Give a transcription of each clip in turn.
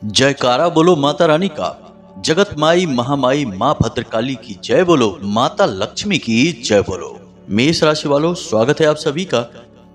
जयकारा बोलो माता रानी का। जगत माई महामाई माँ भद्रकाली की जय बोलो, माता लक्ष्मी की जय बोलो। मेष राशि वालों, स्वागत है आप सभी का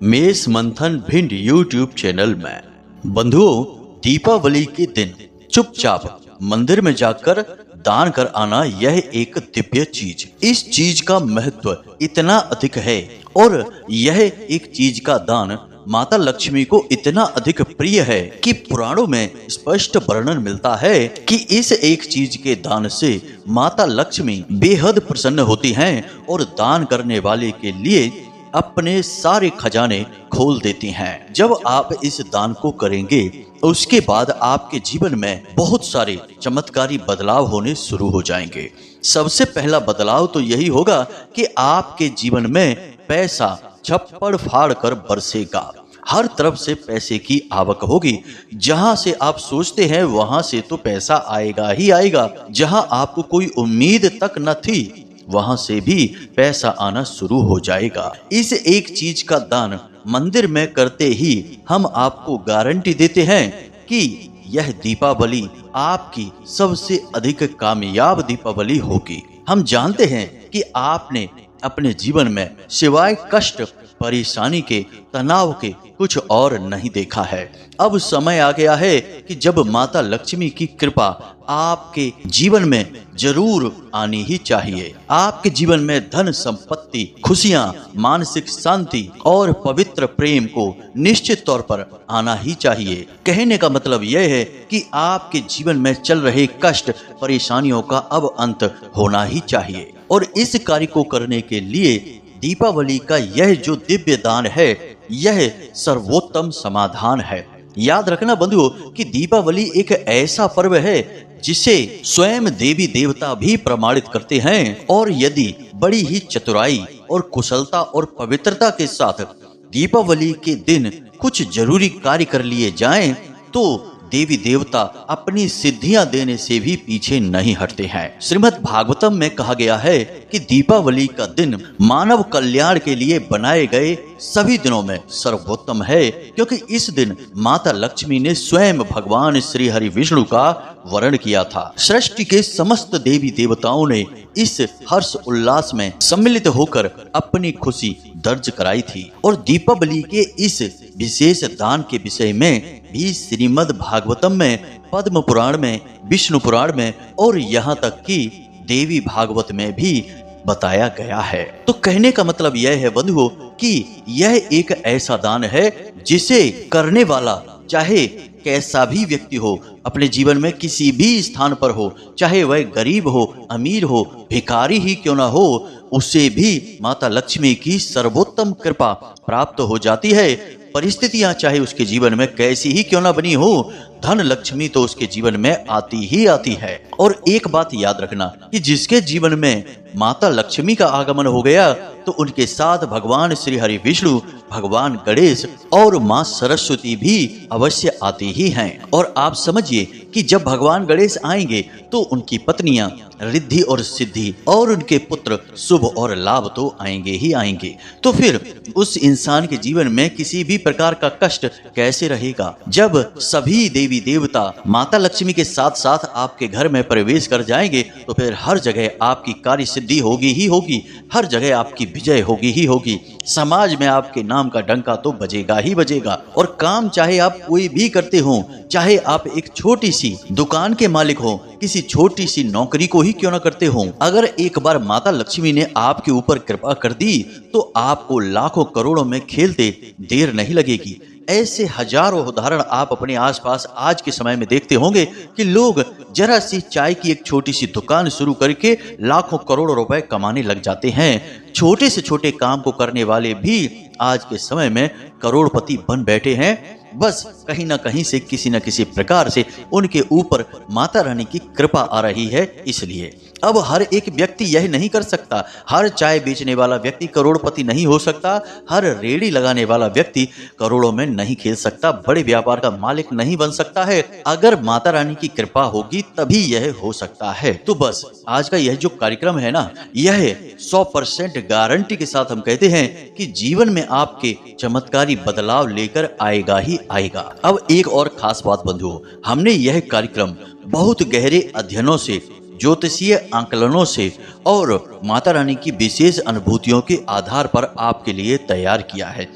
मेष मंथन भिंड यूट्यूब चैनल में। बंधुओं, दीपावली के दिन चुपचाप मंदिर में जाकर दान कर आना, यह एक दिव्य चीज। इस चीज का महत्व इतना अधिक है और यह एक चीज का दान माता लक्ष्मी को इतना अधिक प्रिय है कि पुराणों में स्पष्ट वर्णन मिलता है कि इस एक चीज के दान से माता लक्ष्मी बेहद प्रसन्न होती हैं और दान करने वाले के लिए अपने सारे खजाने खोल देती हैं। जब आप इस दान को करेंगे, उसके बाद आपके जीवन में बहुत सारे चमत्कारी बदलाव होने शुरू हो जाएंगे। सबसे पहला बदलाव तो यही होगा कि आपके जीवन में पैसा छप्पड़ फाड़ कर बरसेगा। हर तरफ से पैसे की आवक होगी। जहां से आप सोचते हैं वहां से तो पैसा आएगा ही आएगा। जहां आपको कोई उम्मीद तक न थी, वहां से भी पैसा आना शुरू हो जाएगा। इस एक चीज का दान मंदिर में करते ही हम आपको गारंटी देते हैं कि यह दीपावली आपकी सबसे अधिक कामयाब दीपावली होगी। हम जानते हैं कि आपने अपने जीवन में सिवाय कष्ट, परेशानी के, तनाव के कुछ और नहीं देखा है। अब समय आ गया है कि जब माता लक्ष्मी की कृपा आपके जीवन में जरूर आनी ही चाहिए। आपके जीवन में धन संपत्ति, खुशियां, मानसिक शांति और पवित्र प्रेम को निश्चित तौर पर आना ही चाहिए। कहने का मतलब यह है कि आपके जीवन में चल रहे कष्ट, परेशानियों का अब अंत होना ही चाहिए। और इस कार्य को करने के लिए दीपावली का यह जो दिव्य दान है, यह सर्वोत्तम समाधान है। याद रखना बंधुओं कि दीपावली एक ऐसा पर्व है जिसे स्वयं देवी देवता भी प्रमाणित करते हैं। और यदि बड़ी ही चतुराई और कुशलता और पवित्रता के साथ दीपावली के दिन कुछ जरूरी कार्य कर लिए जाएं, तो देवी देवता अपनी सिद्धियां देने से भी पीछे नहीं हटते हैं। श्रीमद् भागवतम में कहा गया है कि दीपावली का दिन मानव कल्याण के लिए बनाए गए सभी दिनों में सर्वोत्तम है, क्योंकि इस दिन माता लक्ष्मी ने स्वयं भगवान श्री हरि विष्णु का वर्ण किया था। सृष्टि के समस्त देवी देवताओं ने इस हर्ष उल्लास में सम्मिलित होकर अपनी खुशी दर्ज कराई थी। और दीपावली के इस विशेष दान के विषय में भी श्रीमद् भागवतम में, पद्म पुराण में, विष्णु पुराण में और यहाँ तक कि देवी भागवत में भी बताया गया है। तो कहने का मतलब यह है बंधुओं कि यह एक ऐसा दान है जिसे करने वाला चाहे कैसा भी व्यक्ति हो, अपने जीवन में किसी भी स्थान पर हो, चाहे वह गरीब हो, अमीर हो, भिखारी ही क्यों ना हो, उसे भी माता लक्ष्मी की सर्वोत्तम कृपा प्राप्त हो जाती है। परिस्थितियां चाहे उसके जीवन में कैसी ही क्यों ना बनी हो, धन लक्ष्मी तो उसके जीवन में आती ही आती है। और एक बात याद रखना कि जिसके जीवन में माता लक्ष्मी का आगमन हो गया, तो उनके साथ भगवान श्री हरि विष्णु, भगवान गणेश और माँ सरस्वती भी अवश्य आती ही हैं। और आप समझिए कि जब भगवान गणेश आएंगे तो उनकी पत्नियां रिद्धि और सिद्धि और उनके पुत्र शुभ और लाभ तो आएंगे ही आएंगे। तो फिर उस इंसान के जीवन में किसी भी प्रकार का कष्ट कैसे रहेगा? जब सभी देवी देवता माता लक्ष्मी के साथ साथ आपके घर में प्रवेश कर जाएंगे, तो फिर हर जगह आपकी कार्य सिद्धि होगी ही होगी, हर जगह आपकी विजय होगी ही होगी। समाज में आपके नाम का डंका तो बजेगा ही बजेगा। और काम चाहे आप कोई भी करते हो, चाहे आप एक छोटी सी दुकान के मालिक हो, किसी छोटी सी नौकरी को ही क्यों ना करते हो, अगर एक बार माता लक्ष्मी ने आपके ऊपर कृपा कर दी तो आपको लाखों करोड़ों में खेलते देर नहीं लगेगी। ऐसे हजारों उदाहरण आप अपने आसपास आज के समय में देखते होंगे कि लोग जरा सी चाय की एक छोटी सी दुकान शुरू करके लाखों करोड़ों रुपए कमाने लग जाते हैं। छोटे से छोटे काम को करने वाले भी आज के समय में करोड़पति बन बैठे हैं। बस कहीं ना कहीं से किसी न किसी प्रकार से उनके ऊपर माता रानी की कृपा आ रही है। इसलिए अब हर एक व्यक्ति यह नहीं कर सकता, हर चाय बेचने वाला व्यक्ति करोड़पति नहीं हो सकता, हर रेड़ी लगाने वाला व्यक्ति करोड़ों में नहीं खेल सकता, बड़े व्यापार का मालिक नहीं बन सकता है। अगर माता रानी की कृपा होगी तभी यह हो सकता है। तो बस आज का यह जो कार्यक्रम है ना, यह 100% गारंटी के साथ हम कहते हैं कि जीवन में आपके चमत्कारी बदलाव लेकर आएगा ही आएगा। अब एक और खास बात बंधुओं, हमने यह कार्यक्रम बहुत गहरे अध्ययनों से, ज्योतिषीय आंकलनों से और माता रानी की विशेष अनुभूतियों के आधार पर आपके लिए तैयार किया है।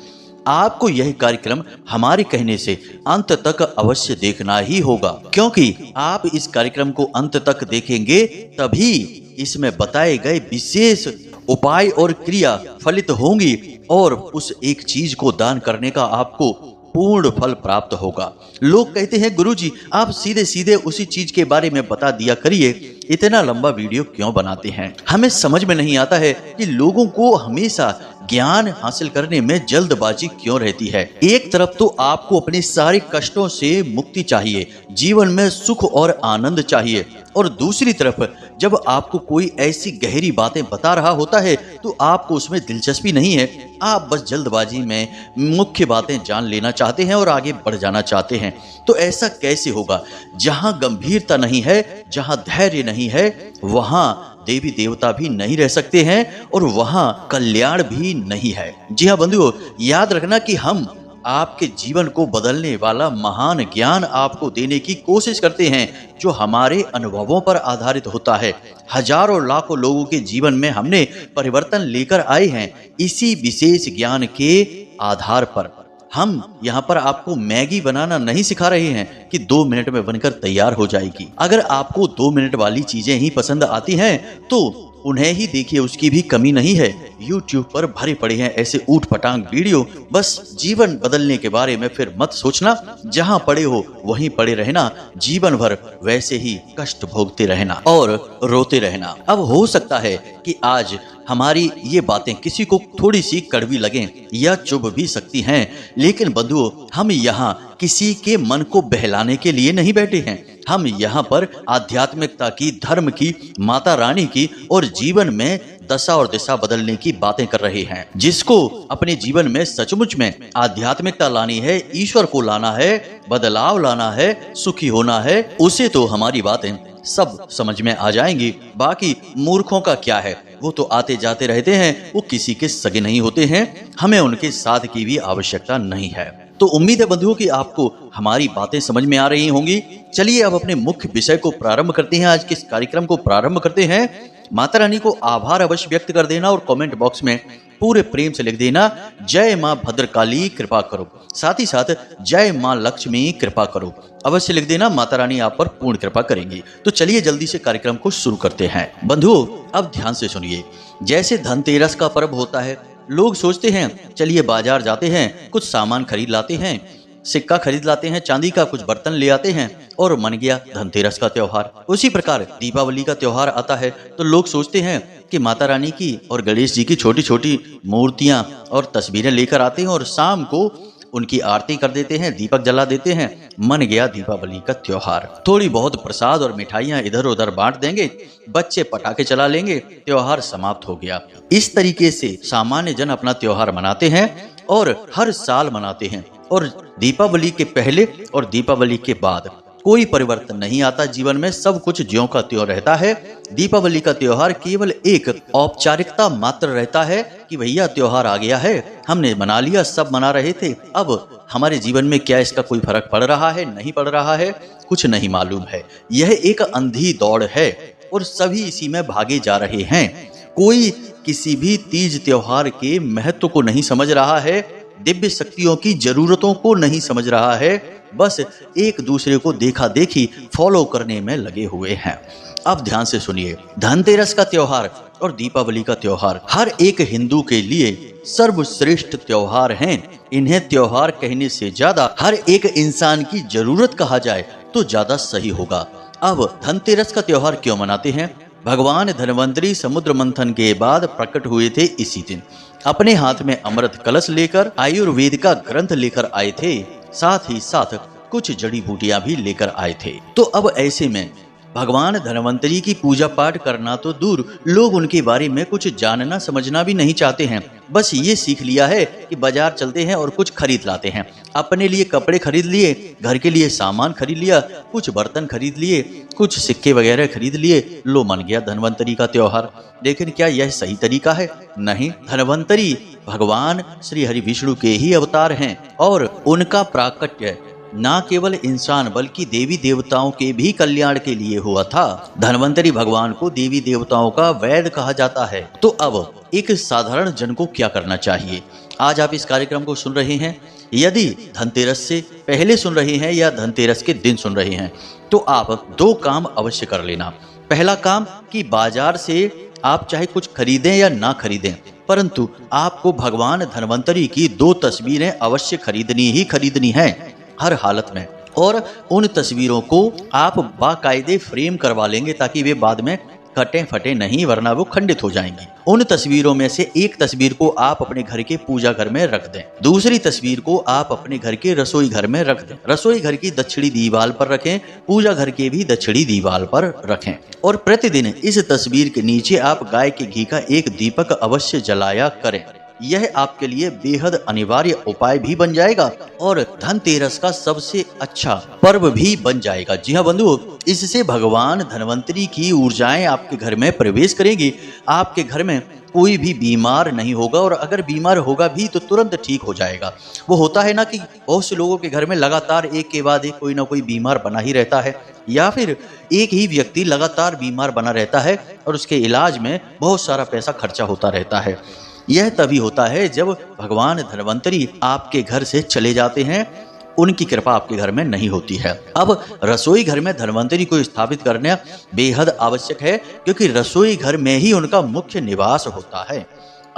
आपको यह कार्यक्रम हमारे कहने से अंत तक अवश्य देखना ही होगा, क्योंकि आप इस कार्यक्रम को अंत तक देखेंगे तभी इसमें बताए गए विशेष उपाय और क्रिया फलित होंगी और उस एक चीज को दान करने का आपको पूर्ण फल प्राप्त होगा। लोग कहते हैं गुरुजी आप सीधे सीधे उसी चीज के बारे में बता दिया करिए, इतना लंबा वीडियो क्यों बनाते हैं। हमें समझ में नहीं आता है कि लोगों को हमेशा ज्ञान हासिल करने में जल्दबाजी क्यों रहती है। एक तरफ तो आपको अपने सारे कष्टों से मुक्ति चाहिए, जीवन में सुख और आनंद चाहिए, और दूसरी तरफ जब आपको कोई ऐसी गहरी बातें बता रहा होता है तो आपको उसमें दिलचस्पी नहीं है। आप बस जल्दबाजी में मुख्य बातें जान लेना चाहते हैं और आगे बढ़ जाना चाहते हैं। तो ऐसा कैसे होगा? जहां गंभीरता नहीं है, जहां धैर्य नहीं है, वहां देवी देवता भी नहीं रह सकते हैं और वहां कल्याण भी नहीं है। जी हाँ बंधुओं, याद रखना कि हम आपके जीवन को बदलने वाला महान ज्ञान आपको देने की कोशिश करते हैं, जो हमारे अनुभवों पर आधारित होता है। हजारों लाखों लोगों के जीवन में हमने परिवर्तन लेकर आए हैं इसी विशेष ज्ञान के आधार पर। हम यहाँ पर आपको मैगी बनाना नहीं सिखा रहे हैं कि 2 मिनट में बनकर तैयार हो जाएगी। अगर आपको 2 मिनट वाली चीजें ही पसंद आती हैं तो उन्हें ही देखिए, उसकी भी कमी नहीं है। YouTube पर भरे पड़े हैं ऐसे ऊट पटांग वीडियो। बस जीवन बदलने के बारे में फिर मत सोचना, जहां पड़े हो वहीं पड़े रहना, जीवन भर वैसे ही कष्ट भोगते रहना और रोते रहना। अब हो सकता है कि आज हमारी ये बातें किसी को थोड़ी सी कड़वी लगें या चुभ भी सकती हैं, लेकिन बंधुओं हम यहाँ किसी के मन को बहलाने के लिए नहीं बैठे हैं। हम यहाँ पर आध्यात्मिकता की, धर्म की, माता रानी की और जीवन में दशा और दिशा बदलने की बातें कर रहे हैं। जिसको अपने जीवन में सचमुच में आध्यात्मिकता लानी है, ईश्वर को लाना है, बदलाव लाना है, सुखी होना है, उसे तो हमारी बातें सब समझ में आ जाएंगी। बाकी मूर्खों का क्या है, वो तो आते जाते रहते हैं, वो किसी के सगे नहीं होते हैं, हमें उनके साथ की भी आवश्यकता नहीं है। तो उम्मीद है बंधुओं कि आपको हमारी बातें समझ में आ रही होंगी। चलिए अब अपने मुख्य विषय को प्रारंभ करते हैं, आज के इस कार्यक्रम को प्रारंभ करते हैं। माता रानी को आभार अवश्य व्यक्त कर देना और कमेंट बॉक्स में पूरे प्रेम से लिख देना जय मां भद्रकाली कृपा करो, साथ ही साथ जय मां लक्ष्मी कृपा करो अवश्य लिख देना। माता रानी आप पर पूर्ण कृपा करेंगी। तो चलिए जल्दी से कार्यक्रम को शुरू करते हैं। बंधुओं अब ध्यान से सुनिए, जैसे धनतेरस का पर्व होता है, लोग सोचते हैं चलिए बाजार जाते हैं, कुछ सामान खरीद लाते हैं, सिक्का खरीद लाते हैं, चांदी का कुछ बर्तन ले आते हैं और मन गया धनतेरस का त्योहार। उसी प्रकार दीपावली का त्योहार आता है तो लोग सोचते हैं कि माता रानी की और गणेश जी की छोटी छोटी मूर्तियां और तस्वीरें लेकर आते हैं और शाम को उनकी आरती कर देते हैं, दीपक जला देते हैं, मन गया दीपावली का त्योहार। थोड़ी बहुत प्रसाद और मिठाइयां इधर उधर बांट देंगे, बच्चे पटाखे चला लेंगे, त्योहार समाप्त हो गया। इस तरीके से सामान्य जन अपना त्योहार मनाते हैं और हर साल मनाते हैं, और दीपावली के पहले और दीपावली के बाद कोई परिवर्तन नहीं आता जीवन में, सब कुछ ज्यों का त्यों रहता है। दीपावली का त्योहार केवल एक औपचारिकता मात्र रहता है कि भैया त्योहार आ गया है, हमने मना लिया, सब मना रहे थे, अब हमारे जीवन में क्या इसका कोई फर्क पड़ रहा है, नहीं पड़ रहा है, कुछ नहीं मालूम है। यह एक अंधी दौड़ है और सभी इसी में भागे जा रहे हैं। कोई किसी भी तीज त्योहार के महत्व को नहीं समझ रहा है, दिव्य शक्तियों की जरूरतों को नहीं समझ रहा है, बस एक दूसरे को देखा देखी फॉलो करने में लगे हुए हैं। अब ध्यान से सुनिए, धनतेरस का त्योहार और दीपावली का त्योहार हर एक हिंदू के लिए सर्वश्रेष्ठ त्योहार हैं। इन्हें त्योहार कहने से ज्यादा हर एक इंसान की जरूरत कहा जाए तो ज्यादा सही होगा। अब धनतेरस का त्योहार क्यों मनाते हैं? भगवान धन्वंतरी समुद्र मंथन के बाद प्रकट हुए थे इसी दिन। अपने हाथ में अमृत कलश लेकर आयुर्वेद का ग्रंथ लेकर आए थे, साथ ही साथ कुछ जड़ी बूटियां भी लेकर आए थे। तो अब ऐसे में भगवान धन्वंतरी की पूजा पाठ करना तो दूर, लोग उनके बारे में कुछ जानना समझना भी नहीं चाहते हैं। बस ये सीख लिया है कि बाजार चलते हैं और कुछ खरीद लाते हैं। अपने लिए कपड़े खरीद लिए, घर के लिए सामान खरीद लिया, कुछ बर्तन खरीद लिए, कुछ सिक्के वगैरह खरीद लिए, लो मन गया धन्वंतरी का त्योहार। लेकिन क्या यह सही तरीका है? नहीं। धन्वंतरी भगवान श्री हरि विष्णु के ही अवतार हैं और उनका प्राकट्य ना केवल इंसान बल्कि देवी देवताओं के भी कल्याण के लिए हुआ था। धन्वंतरी भगवान को देवी देवताओं का वैद्य कहा जाता है। तो अब एक साधारण जन को क्या करना चाहिए? आज आप इस कार्यक्रम को सुन रहे हैं, यदि धनतेरस से पहले सुन रहे हैं या धनतेरस के दिन सुन रहे हैं, तो आप दो काम अवश्य कर लेना। पहला काम कि बाजार से आप चाहे कुछ खरीदें या ना खरीदें, परंतु आपको भगवान धन्वंतरी की 2 तस्वीरें अवश्य खरीदनी ही खरीदनी है हर हालत में। और उन तस्वीरों को आप बाकायदे फ्रेम करवा लेंगे ताकि वे बाद में कटे फटे नहीं, वरना वो खंडित हो जाएंगी। उन तस्वीरों में से एक तस्वीर को आप अपने घर के पूजा घर में रख दें, दूसरी तस्वीर को आप अपने घर के रसोई घर में रख दें। रसोई घर की दक्षिणी दीवार पर रखें, पूजा घर के भी दक्षिणी दीवार पर रखें। और प्रतिदिन इस तस्वीर के नीचे आप गाय के घी का एक दीपक अवश्य जलाया करें। यह आपके लिए बेहद अनिवार्य उपाय भी बन जाएगा और धनतेरस का सबसे अच्छा पर्व भी बन जाएगा। जी हाँ बंधुओं, इससे भगवान धन्वंतरी की ऊर्जाएं आपके घर में प्रवेश करेंगी। आपके घर में कोई भी बीमार नहीं होगा और अगर बीमार होगा भी तो तुरंत ठीक हो जाएगा। वो होता है ना कि बहुत से लोगों के घर में लगातार एक के बाद एक कोई ना कोई बीमार बना ही रहता है, या फिर एक ही व्यक्ति लगातार बीमार बना रहता है और उसके इलाज में बहुत सारा पैसा खर्चा होता रहता है। यह तभी होता है जब भगवान धन्वंतरी आपके घर से चले जाते हैं, उनकी कृपा आपके घर में नहीं होती है। अब रसोई घर में धन्वंतरी को स्थापित करना बेहद आवश्यक है, क्योंकि रसोई घर में ही उनका मुख्य निवास होता है।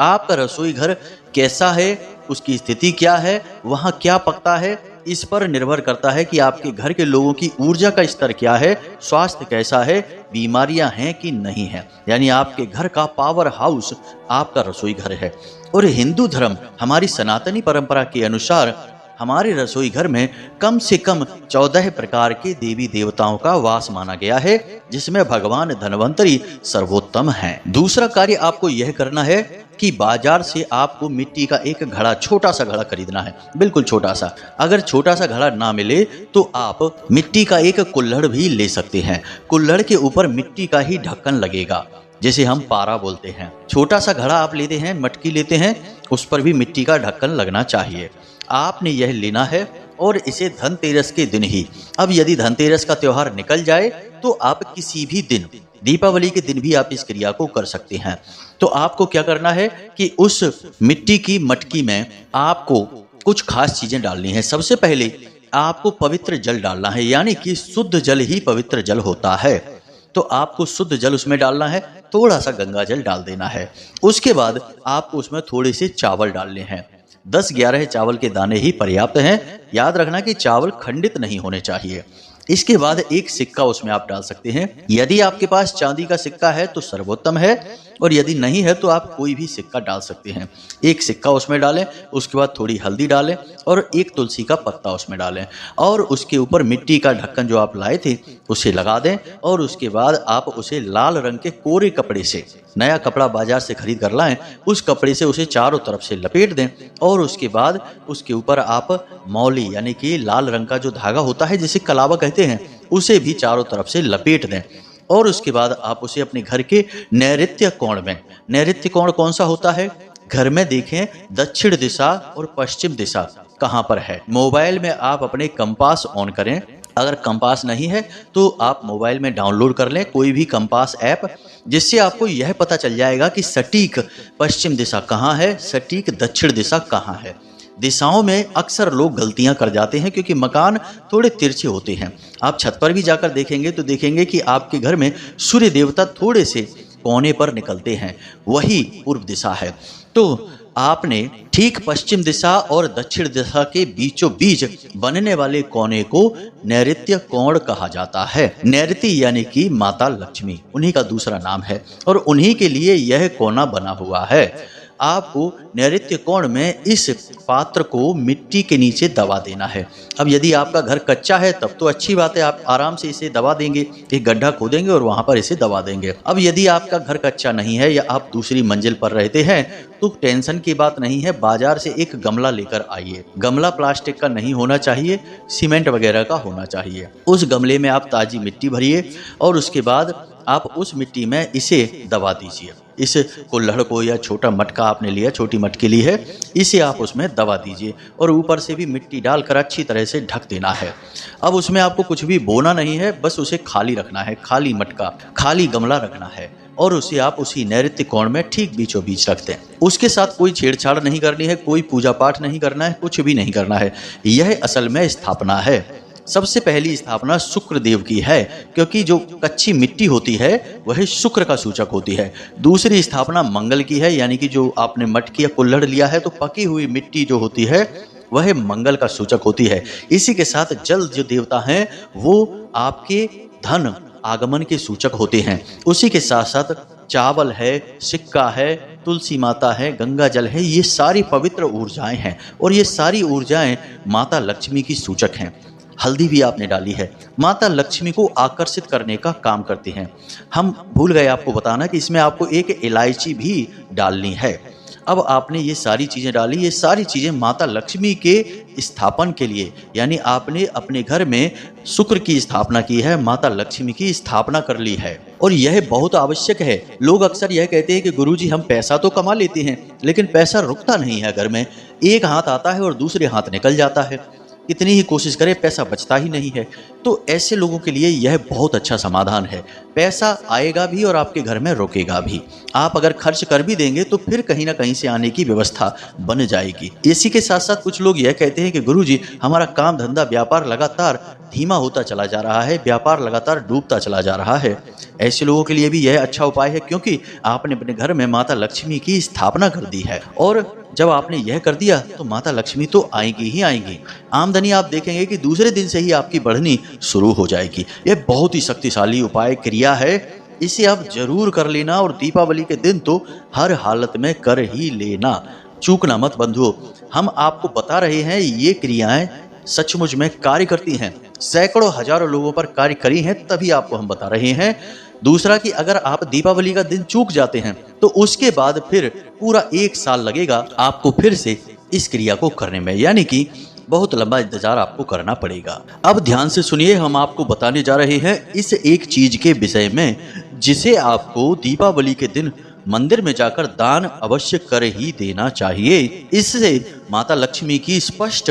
आपका रसोई घर कैसा है, उसकी स्थिति क्या है, वहाँ क्या पकता है, इस पर निर्भर करता है कि आपके घर के लोगों की ऊर्जा का स्तर क्या है, स्वास्थ्य कैसा है, बीमारियां हैं कि नहीं है। यानी आपके घर का पावर हाउस आपका रसोई घर है। और हिंदू धर्म, हमारी सनातनी परंपरा के अनुसार हमारे रसोई घर में कम से कम 14 प्रकार के देवी देवताओं का वास माना गया है, जिसमें भगवान धन्वंतरी सर्वोत्तम हैं। दूसरा कार्य आपको यह करना है कि बाजार से आपको मिट्टी का एक घड़ा, छोटा सा घड़ा खरीदना है, बिल्कुल छोटा सा। अगर छोटा सा घड़ा ना मिले तो आप मिट्टी का एक कुल्हड़ भी ले सकते हैं। कुल्हड़ के ऊपर मिट्टी का ही ढक्कन लगेगा, जिसे हम पारा बोलते हैं। छोटा सा घड़ा आप लेते हैं, मटकी लेते हैं, उस पर भी मिट्टी का ढक्कन लगना चाहिए। आपने यह लेना है और इसे धनतेरस के दिन ही, अब यदि धनतेरस का त्योहार निकल जाए तो आप किसी भी दिन, दीपावली के दिन भी आप इस क्रिया को कर सकते हैं। तो आपको क्या करना है कि उस मिट्टी की मटकी में आपको कुछ खास चीजें डालनी है। सबसे पहले आपको पवित्र जल डालना है, यानी कि शुद्ध जल ही पवित्र जल होता है। तो आपको शुद्ध जल उसमें डालना है, थोड़ा सा गंगा जल डाल देना है। उसके बाद आपको उसमें थोड़े से चावल डालने हैं। 10-11 चावल के दाने ही पर्याप्त हैं। याद रखना कि चावल खंडित नहीं होने चाहिए। इसके बाद एक सिक्का उसमें आप डाल सकते हैं। यदि आपके पास चांदी का सिक्का है तो सर्वोत्तम है, और यदि नहीं है तो आप कोई भी सिक्का डाल सकते हैं। एक सिक्का उसमें डालें, उसके बाद थोड़ी हल्दी डालें और एक तुलसी का पत्ता उसमें डालें, और उसके ऊपर मिट्टी का ढक्कन जो आप लाए थे उसे लगा दें। और उसके बाद आप उसे लाल रंग के कोरे कपड़े से, नया कपड़ा बाजार से खरीद कर लाएं, उस कपड़े से उसे चारों तरफ से लपेट दें। और उसके बाद उसके ऊपर आप मौली, यानी कि लाल रंग का जो धागा होता है जिसे कलावा कहते हैं, उसे भी चारों तरफ से लपेट दें। और उसके बाद आप उसे अपने घर के नैऋत्य कोण में, नैऋत्य कोण कौन सा होता है, घर में देखें दक्षिण दिशा और पश्चिम दिशा कहाँ पर है। मोबाइल में आप अपने कंपास ऑन करें। अगर कंपास नहीं है तो आप मोबाइल में डाउनलोड कर लें कोई भी कंपास ऐप, जिससे आपको यह पता चल जाएगा कि सटीक पश्चिम दिशा कहाँ है, सटीक दक्षिण दिशा कहाँ है। दिशाओं में अक्सर लोग गलतियां कर जाते हैं क्योंकि मकान थोड़े तिरछे होते हैं। आप छत पर भी जाकर देखेंगे तो देखेंगे कि आपके घर में सूर्य देवता थोड़े से कोने पर निकलते हैं, वही पूर्व दिशा है। तो आपने ठीक पश्चिम दिशा और दक्षिण दिशा के बीचों बीच बनने वाले कोने को नैऋत्य कोण कहा जाता है। नैऋति यानी कि माता लक्ष्मी, उन्हीं का दूसरा नाम है और उन्हीं के लिए यह कोना बना हुआ है। आपको नैऋत्य कोण में इस पात्र को मिट्टी के नीचे दबा देना है। अब यदि आपका घर कच्चा है तब तो अच्छी बात है, आप आराम से इसे दबा देंगे, एक गड्ढा खोदेंगे और वहां पर इसे दबा देंगे। अब यदि आपका घर कच्चा नहीं है या आप दूसरी मंजिल पर रहते हैं तो टेंशन की बात नहीं है, बाजार से एक गमला लेकर आइए। गमला प्लास्टिक का नहीं होना चाहिए, सीमेंट वगैरह का होना चाहिए। उस गमले में आप ताजी मिट्टी भरिए और उसके बाद आप उस मिट्टी में इसे दबा दीजिए। इस कुल्हड़ को या छोटा मटका आपने लिया, छोटी मटकी ली है, इसे आप उसमें दबा दीजिए और ऊपर से भी मिट्टी डालकर अच्छी तरह से ढक देना है। अब उसमें आपको कुछ भी बोना नहीं है, बस उसे खाली रखना है, खाली मटका, खाली गमला रखना है और उसे आप उसी नैऋत्य कोण में ठीक बीचों बीच रख दें। उसके साथ कोई छेड़छाड़ नहीं करनी है, कोई पूजा पाठ नहीं करना है, कुछ भी नहीं करना है। यह असल में स्थापना है। सबसे पहली स्थापना शुक्र देव की है, क्योंकि जो कच्ची मिट्टी होती है वह शुक्र का सूचक होती है। दूसरी स्थापना मंगल की है, यानी कि जो आपने मटकी या कुल्हड़ लिया है तो पकी हुई मिट्टी जो होती है वह मंगल का सूचक होती है। इसी के साथ जल जो देवता हैं वो आपके धन आगमन के सूचक होते हैं। उसी के साथ साथ चावल है, सिक्का है, तुलसी माता है, गंगा जल है, ये सारी पवित्र ऊर्जाएं हैं और ये सारी ऊर्जाएं माता लक्ष्मी की सूचक हैं। हल्दी भी आपने डाली है, माता लक्ष्मी को आकर्षित करने का काम करती हैं। हम भूल गए आपको बताना कि इसमें आपको एक इलायची भी डालनी है। अब आपने ये सारी चीज़ें डाली, ये सारी चीज़ें माता लक्ष्मी के स्थापन के लिए, यानी आपने अपने घर में शुक्र की स्थापना की है, माता लक्ष्मी की स्थापना कर ली है और यह बहुत आवश्यक है। लोग अक्सर यह कहते हैं कि गुरुजी हम पैसा तो कमा लेते हैं लेकिन पैसा रुकता नहीं है घर में, एक हाथ आता है और दूसरे हाथ निकल जाता है, कितनी ही कोशिश करें पैसा बचता ही नहीं है। तो ऐसे लोगों के लिए यह बहुत अच्छा समाधान है। पैसा आएगा भी और आपके घर में रुकेगा भी। आप अगर खर्च कर भी देंगे तो फिर कहीं ना कहीं से आने की व्यवस्था बन जाएगी। इसी के साथ साथ कुछ लोग यह कहते हैं कि गुरुजी हमारा काम धंधा व्यापार लगातार धीमा होता चला जा रहा है, व्यापार लगातार डूबता चला जा रहा है। ऐसे लोगों के लिए भी यह अच्छा उपाय है, क्योंकि आपने अपने घर में माता लक्ष्मी की स्थापना कर दी है और जब आपने यह कर दिया तो माता लक्ष्मी तो आएगी ही आएगी। आमदनी आप देखेंगे कि दूसरे दिन से ही आपकी बढ़नी शुरू हो जाएगी। यह बहुत ही शक्तिशाली उपाय क्रिया है, इसे आप जरूर कर लेना और दीपावली के दिन तो हर हालत में कर ही लेना, चूकना मत बंधुओं। हम आपको बता रहे हैं ये क्रियाएं सचमुच में कार्य करती हैं, सैकड़ों हजारों लोगों पर कार्य करी हैं, तभी आपको हम बता रहे हैं। दूसरा कि अगर आप दीपावली का दिन चूक जाते हैं तो उसके बाद फिर पूरा 1 साल लगेगा आपको फिर से इस क्रिया को करने में, यानी कि बहुत लंबा इंतजार आपको करना पड़ेगा। अब ध्यान से सुनिए, हम आपको बताने जा रहे हैं इस एक चीज के विषय में जिसे आपको दीपावली के दिन मंदिर में जाकर दान अवश्य कर ही देना चाहिए। इससे माता लक्ष्मी की स्पष्ट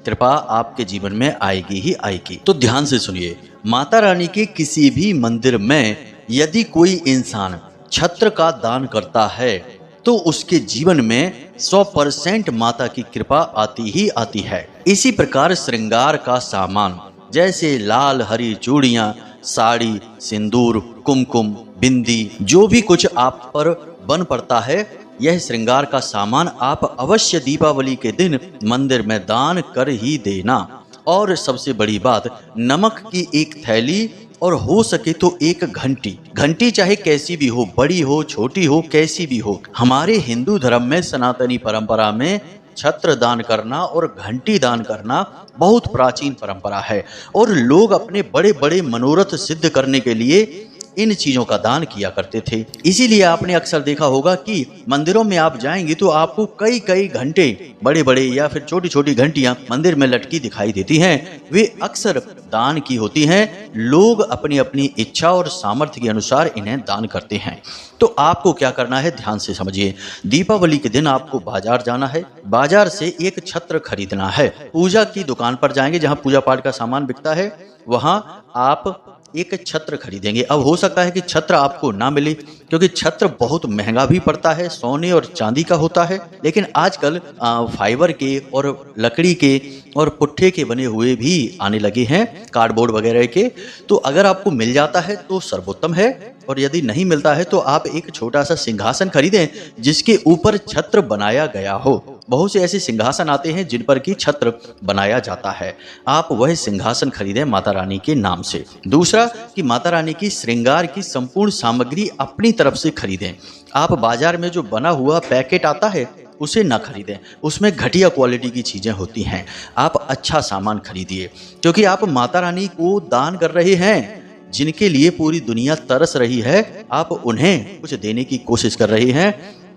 कृपा आपके जीवन में आएगी ही आएगी। तो ध्यान से सुनिए, माता रानी के किसी भी मंदिर में यदि कोई इंसान छत्र का दान करता है तो उसके जीवन में 100% माता की कृपा आती ही आती है। इसी प्रकार श्रृंगार का सामान जैसे लाल हरी चूड़ियां, साड़ी, सिंदूर, कुमकुम, बिंदी, जो भी कुछ आप पर बन पड़ता है, यह श्रृंगार का सामान आप अवश्य दीपावली के दिन मंदिर में दान कर ही देना। और सबसे बड़ी बात, नमक की एक थैली और हो सके तो एक घंटी। घंटी चाहे कैसी भी हो, बड़ी हो छोटी हो, कैसी भी हो। हमारे हिंदू धर्म में, सनातनी परंपरा में छत्र दान करना और घंटी दान करना बहुत प्राचीन परंपरा है और लोग अपने बड़े बड़े मनोरथ सिद्ध करने के लिए इन चीजों का दान किया करते थे। इसीलिए आपने अक्सर देखा होगा कि मंदिरों में आप जाएंगे तो आपको कई कई घंटे, बड़े बड़े या फिर छोटी छोटी घंटियां मंदिर में लटकी दिखाई देती हैं। वे अक्सर दान की होती हैं। लोग अपनी अपनी इच्छा और सामर्थ्य के अनुसार इन्हें दान करते हैं। तो आपको क्या करना है, ध्यान से समझिए। दीपावली के दिन आपको बाजार जाना है, बाजार से एक छत्र खरीदना है। पूजा की दुकान पर जाएंगे जहां पूजा पाठ का सामान बिकता है, वहां आप एक छत्र खरीदेंगे। अब हो सकता है कि छत्र आपको ना मिले, क्योंकि छत्र बहुत महंगा भी पड़ता है, सोने और चांदी का होता है। लेकिन आजकल फाइबर के और लकड़ी के और पुट्ठे के बने हुए भी आने लगे हैं, कार्डबोर्ड वगैरह के। तो अगर आपको मिल जाता है तो सर्वोत्तम है, और यदि नहीं मिलता है तो आप एक छोटा सा सिंहासन खरीदें जिसके ऊपर छत्र बनाया गया हो। बहुत से ऐसे सिंहासन आते हैं जिन पर की छत्र बनाया जाता है। आप वह सिंहासन खरीदें माता रानी के नाम से। दूसरा कि माता रानी की श्रृंगार की संपूर्ण सामग्री अपनी तरफ से खरीदें। आप बाजार में जो बना हुआ पैकेट आता है उसे ना खरीदें, उसमें घटिया क्वालिटी की चीज़ें होती हैं। आप अच्छा सामान खरीदिए, क्योंकि आप माता रानी को दान कर रहे हैं। जिनके लिए पूरी दुनिया तरस रही है, आप उन्हें कुछ देने की कोशिश कर रहे हैं,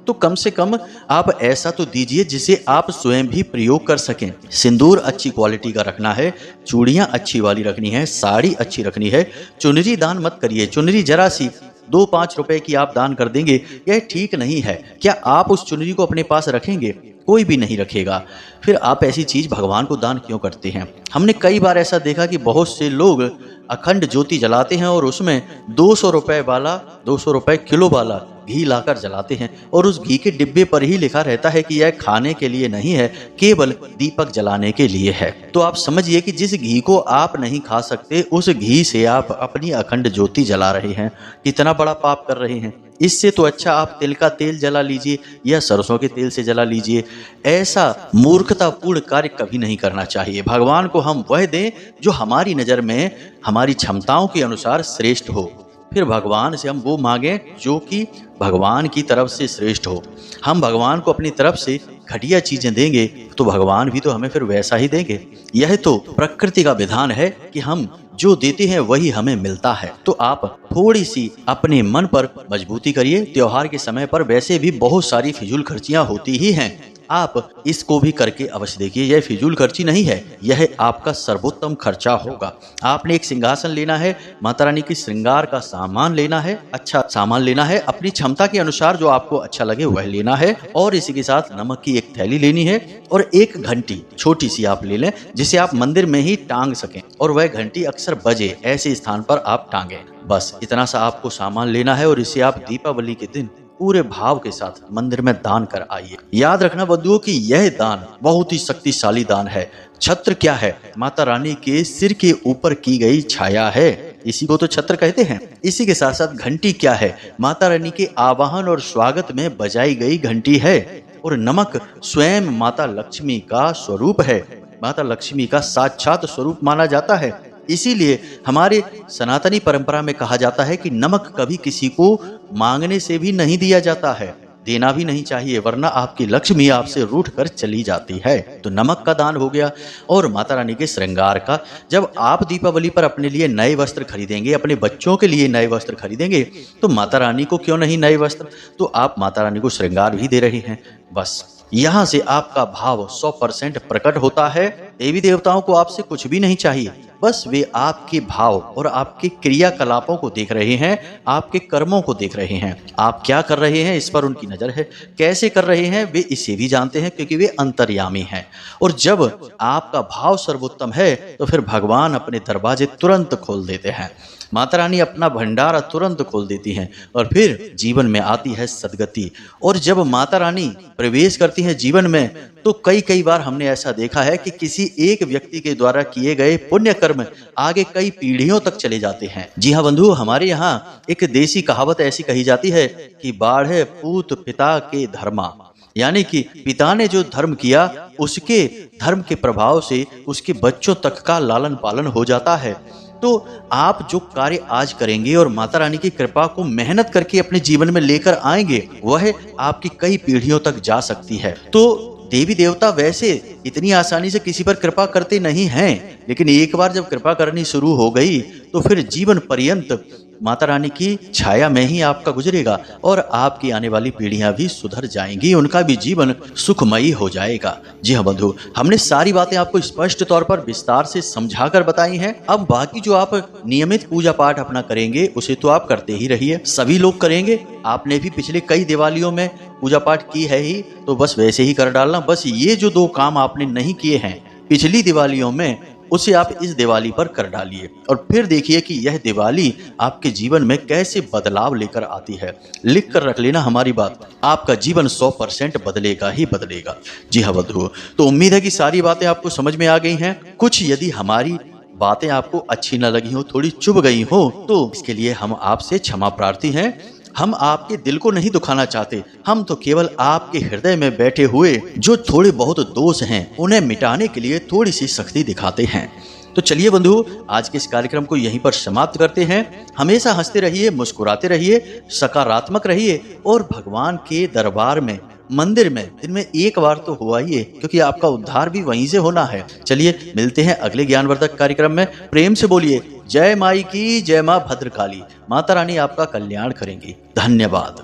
तो कम से कम आप ऐसा तो दीजिए जिसे आप स्वयं भी प्रयोग कर सकें। सिंदूर अच्छी क्वालिटी का रखना है, चूड़ियाँ अच्छी वाली रखनी है, साड़ी अच्छी रखनी है। चुनरी दान मत करिए, चुनरी जरा सी 2-5 रुपए की आप दान कर देंगे, यह ठीक नहीं है। क्या आप उस चुनरी को अपने पास रखेंगे? कोई भी नहीं रखेगा। फिर आप ऐसी चीज़ भगवान को दान क्यों करते हैं? हमने कई बार ऐसा देखा कि बहुत से लोग अखंड ज्योति जलाते हैं और उसमें 200 रुपए वाला, 200 रुपए किलो वाला घी लाकर जलाते हैं, और उस घी के डिब्बे पर ही लिखा रहता है कि यह खाने के लिए नहीं है, केवल दीपक जलाने के लिए है। तो आप समझिए कि जिस घी को आप नहीं खा सकते, उस घी से आप अपनी अखंड ज्योति जला रहे हैं। कितना बड़ा पाप कर रहे हैं। इससे तो अच्छा आप तिल का तेल जला लीजिए या सरसों के तेल से जला लीजिए। ऐसा मूर्खतापूर्ण कार्य कभी नहीं करना चाहिए। भगवान को हम वह दें जो हमारी नज़र में हमारी क्षमताओं के अनुसार श्रेष्ठ हो। फिर भगवान से हम वो मांगें जो कि भगवान की तरफ से श्रेष्ठ हो। हम भगवान को अपनी तरफ से घटिया चीजें देंगे तो भगवान भी तो हमें फिर वैसा ही देंगे। यह तो प्रकृति का विधान है कि हम जो देते हैं वही हमें मिलता है। तो आप थोड़ी सी अपने मन पर मजबूती करिए। त्योहार के समय पर वैसे भी बहुत सारी फिजूल खर्चियां होती ही हैं, आप इसको भी करके अवश्य देखिए। यह फिजूल खर्ची नहीं है, यह आपका सर्वोत्तम खर्चा होगा। आपने एक सिंहासन लेना है, माता रानी की श्रृंगार का सामान लेना है, अच्छा सामान लेना है, अपनी क्षमता के अनुसार जो आपको अच्छा लगे वह लेना है, और इसी के साथ नमक की एक थैली लेनी है, और एक घंटी छोटी सी आप ले लें जिसे आप मंदिर में ही टांग सकें, और वह घंटी अक्सर बजे ऐसे स्थान पर आप टांगें। बस इतना सा आपको सामान लेना है, और इसे आप दीपावली के दिन पूरे भाव के साथ मंदिर में दान कर आइए। याद रखना बंधुओं कि यह दान बहुत ही शक्तिशाली दान है। छत्र क्या है? माता रानी के सिर के ऊपर की गई छाया है, इसी को तो छत्र कहते हैं। इसी के साथ साथ घंटी क्या है? माता रानी के आवाहन और स्वागत में बजाई गई घंटी है। और नमक स्वयं माता लक्ष्मी का स्वरूप है, माता लक्ष्मी का साक्षात स्वरूप माना जाता है। इसीलिए हमारे सनातनी परंपरा में कहा जाता है कि नमक कभी किसी को मांगने से भी नहीं दिया जाता है, देना भी नहीं चाहिए, वरना आपकी लक्ष्मी आपसे रूठ कर चली जाती है। तो नमक का दान हो गया। और माता रानी के श्रृंगार का, जब आप दीपावली पर अपने लिए नए वस्त्र खरीदेंगे, अपने बच्चों के लिए नए वस्त्र खरीदेंगे, तो माता रानी को क्यों नहीं नए वस्त्र? तो आप माता रानी को श्रृंगार भी दे रहे हैं। बस यहाँ से आपका भाव 100% प्रकट होता है। देवी देवताओं को आपसे कुछ भी नहीं चाहिए, बस वे आपके भाव और आपके क्रियाकलापों को देख रहे हैं, आपके कर्मों को देख रहे हैं। आप क्या कर रहे हैं इस पर उनकी नजर है, कैसे कर रहे हैं वे इसे भी जानते हैं, क्योंकि वे अंतर्यामी हैं। और जब आपका भाव सर्वोत्तम है तो फिर भगवान अपने दरवाजे तुरंत खोल देते हैं, माता रानी अपना भंडारा तुरंत खोल देती हैं, और फिर जीवन में आती है सदगति। और जब माता रानी प्रवेश करती है जीवन में, तो कई बार हमने ऐसा देखा है कि किसी एक व्यक्ति के द्वारा किए गए पुण्य कर्म आगे कई पीढ़ियों तक चले जाते हैं। जी हाँ बंधु, हमारे यहाँ एक देसी कहावत ऐसी कही जाती है कि बाढ़े पूत पिता के धर्मा, यानी कि पिता ने जो धर्म किया उसके धर्म के प्रभाव से उसके बच्चों तक का लालन पालन हो जाता है। तो आप जो कार्य आज करेंगे और माता रानी की कृपा को मेहनत करके अपने जीवन में लेकर आएंगे, वह आपकी कई पीढ़ियों तक जा सकती है। तो देवी देवता वैसे इतनी आसानी से किसी पर कृपा करते नहीं हैं, लेकिन एक बार जब कृपा करनी शुरू हो गई तो फिर जीवन पर्यंत माता रानी की छाया में ही आपका गुजरेगा, और आपकी आने वाली पीढ़ियां भी सुधर जाएंगी, उनका भी जीवन सुखमयी हो जाएगा। जी हाँ बंधु, हमने सारी बातें आपको स्पष्ट तौर पर विस्तार से समझाकर बताई हैं। अब बाकी जो आप नियमित पूजा पाठ अपना करेंगे उसे तो आप करते ही रहिए, सभी लोग करेंगे। आपने भी पिछले कई दिवालियों में पूजा पाठ की है ही, तो बस वैसे ही कर डालना। बस ये जो 2 काम आपने नहीं किए हैं पिछली दिवालियों में, उसे आप इस दिवाली पर कर डालिए, और फिर देखिए कि यह दिवाली आपके जीवन में कैसे बदलाव लेकर आती है। लिख कर रख लेना हमारी बात, आपका जीवन 100% बदलेगा ही बदलेगा। जी हाँ बंधुओं, तो उम्मीद है कि सारी बातें आपको समझ में आ गई हैं। कुछ यदि हमारी बातें आपको अच्छी न लगी हो, थोड़ी चुभ गई हो, तो इसके लिए हम आपसे क्षमा प्रार्थी हैं। हम आपके दिल को नहीं दुखाना चाहते, हम तो केवल आपके हृदय में बैठे हुए जो थोड़े बहुत दोष हैं उन्हें मिटाने के लिए थोड़ी सी सख्ती दिखाते हैं। तो चलिए बंधु, आज के इस कार्यक्रम को यहीं पर समाप्त करते हैं। हमेशा हंसते रहिए, मुस्कुराते रहिए, सकारात्मक रहिए और भगवान के दरबार में, मंदिर में दिन में एक बार तो हो आइए, क्योंकि आपका उद्धार भी वहीं से होना है। चलिए मिलते हैं अगले ज्ञानवर्धक कार्यक्रम में। प्रेम से बोलिए जय माई की, जय माँ भद्रकाली। माता रानी आपका कल्याण करेंगी। धन्यवाद।